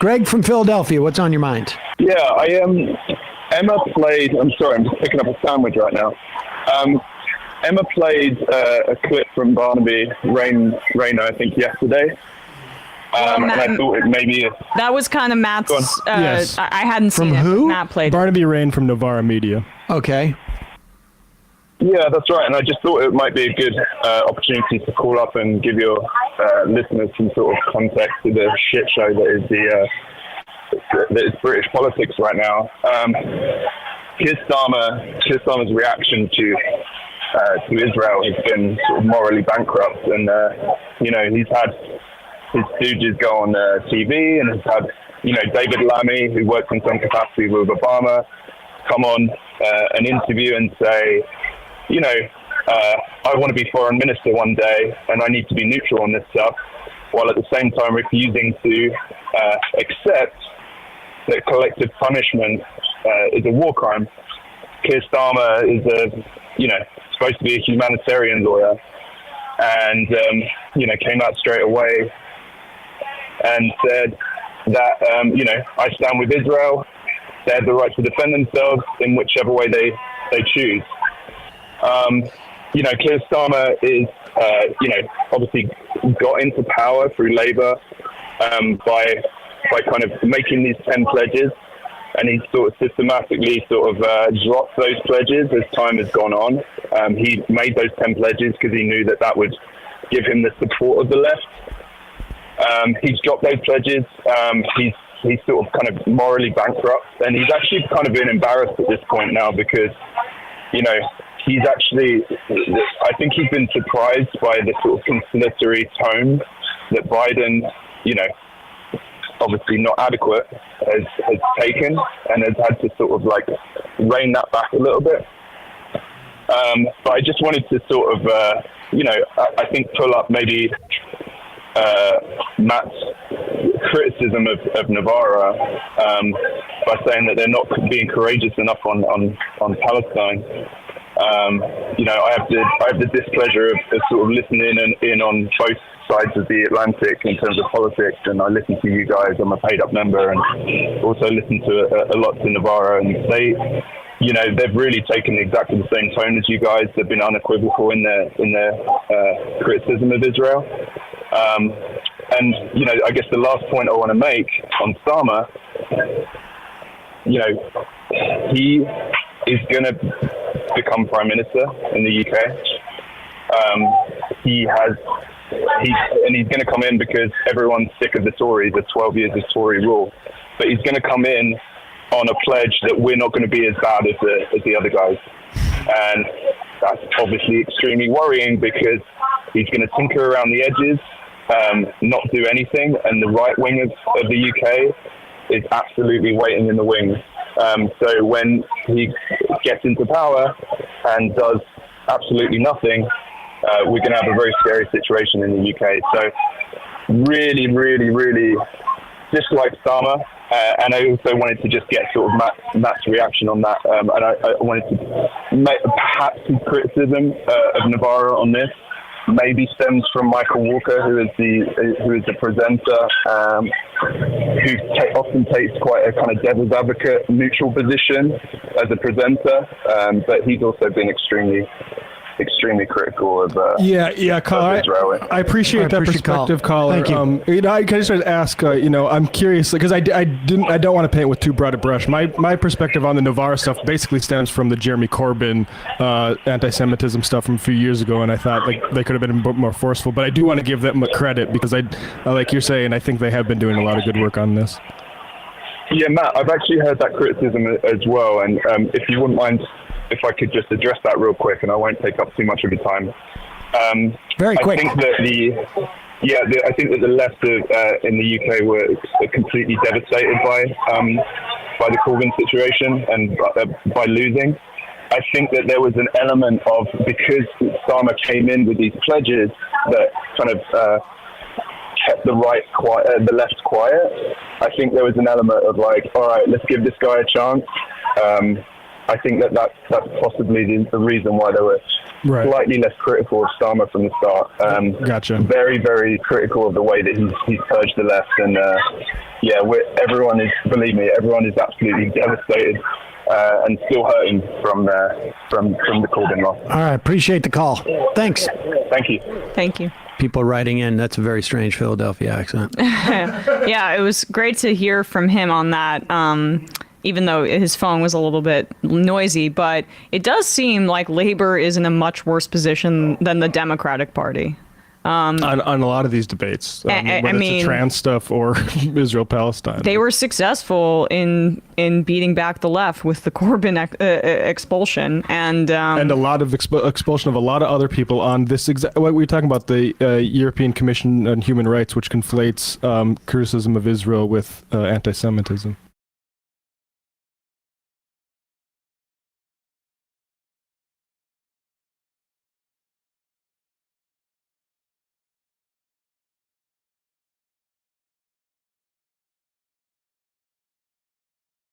Greg from Philadelphia, what's on your mind? Yeah, Emma played. I'm sorry, I'm just picking up a sandwich right now. Emma played a clip from Barnaby Rainer, I think, yesterday. And I thought it maybe... That was kind of Matt's... Yes. I hadn't From seen who? it. Matt played Barnaby Rain from Novara Media. Okay. Yeah, that's right. And I just thought it might be a good opportunity to call up and give your listeners some sort of context to the shit show that is British politics right now. Keir Starmer's reaction to Israel has been sort of morally bankrupt, and he's had his stooges go on TV, and has had David Lammy, who works in some capacity with Obama, come on an interview and say, I want to be foreign minister one day, and I need to be neutral on this stuff, while at the same time refusing to accept that collective punishment is a war crime. Keir Starmer is supposed to be a humanitarian lawyer, and came out straight away and said that I stand with Israel. They have the right to defend themselves in whichever way they choose. Keir Starmer is obviously got into power through Labour by kind of making these 10 pledges, and he's sort of systematically dropped those pledges as time has gone on. He made those 10 pledges because he knew that would give him the support of the left. He's dropped those pledges. He's sort of kind of morally bankrupt, and he's actually kind of been embarrassed at this point now because, he's actually, I think he's been surprised by the sort of conciliatory tone that Biden, obviously not adequate, has taken, and has had to sort of like rein that back a little bit. But I just wanted to sort of, I think pull up maybe Matt's criticism of Novara by saying that they're not being courageous enough on Palestine. I have the displeasure of sort of listening in on both sides of the Atlantic in terms of politics, and I listen to you guys. I'm a paid up member, and also listen to a lot to Novara, and they've really taken exactly the same tone as you guys. They've been unequivocal in their criticism of Israel. And I guess the last point I want to make on Starmer, he is going to become prime minister in the UK. He's going to come in because everyone's sick of the Tories, the 12 years of Tory rule. But he's going to come in on a pledge that we're not going to be as bad as the other guys. And that's obviously extremely worrying because he's going to tinker around the edges, not do anything, and the right wing of the UK is absolutely waiting in the wings. So when he gets into power and does absolutely nothing, we're going to have a very scary situation in the UK. So really, really, really dislike Starmer. And I also wanted to just get sort of Matt's reaction on that. And I wanted to make perhaps his criticism of Novara on this maybe stems from Michael Walker, who is the presenter, who often takes quite a kind of devil's advocate, neutral position as a presenter, but he's also been extremely critical of Carl, Israel. I appreciate that perspective, caller. Thank you. I kind of started to ask, I'm curious because I don't want to paint with too broad a brush. My perspective on the Novara stuff basically stems from the Jeremy Corbyn anti-Semitism stuff from a few years ago, and I thought they could have been a bit more forceful. But I do want to give them credit because I like you're saying, I think they have been doing a lot of good work on this. Yeah, Matt, I've actually heard that criticism as well, and if you wouldn't mind, if I could just address that real quick, and I won't take up too much of your time. Very quick. I think that I think that the left in the UK were completely devastated by the Corbyn situation and by losing. I think that there was an element of, because Starmer came in with these pledges that kind of kept the right quiet, the left quiet. I think there was an element of like, all right, let's give this guy a chance. I think that's possibly the reason why they were slightly less critical of Starmer from the start. Gotcha. Very, very critical of the way that he's purged the left, and yeah, everyone is, believe me, everyone is absolutely devastated and still hurting from the Corbyn loss. All right. Appreciate the call. Thanks. Thank you. Thank you. People writing in, that's a very strange Philadelphia accent. Yeah, it was great to hear from him on that, even though his phone was a little bit noisy. But it does seem like Labor is in a much worse position than the Democratic Party. On a lot of these debates, whether it's the trans stuff or Israel-Palestine. They were successful in beating back the left with the Corbyn expulsion. And a lot of expulsion of a lot of other people on this what we were talking about, the European Commission on Human Rights, which conflates criticism of Israel with anti-Semitism.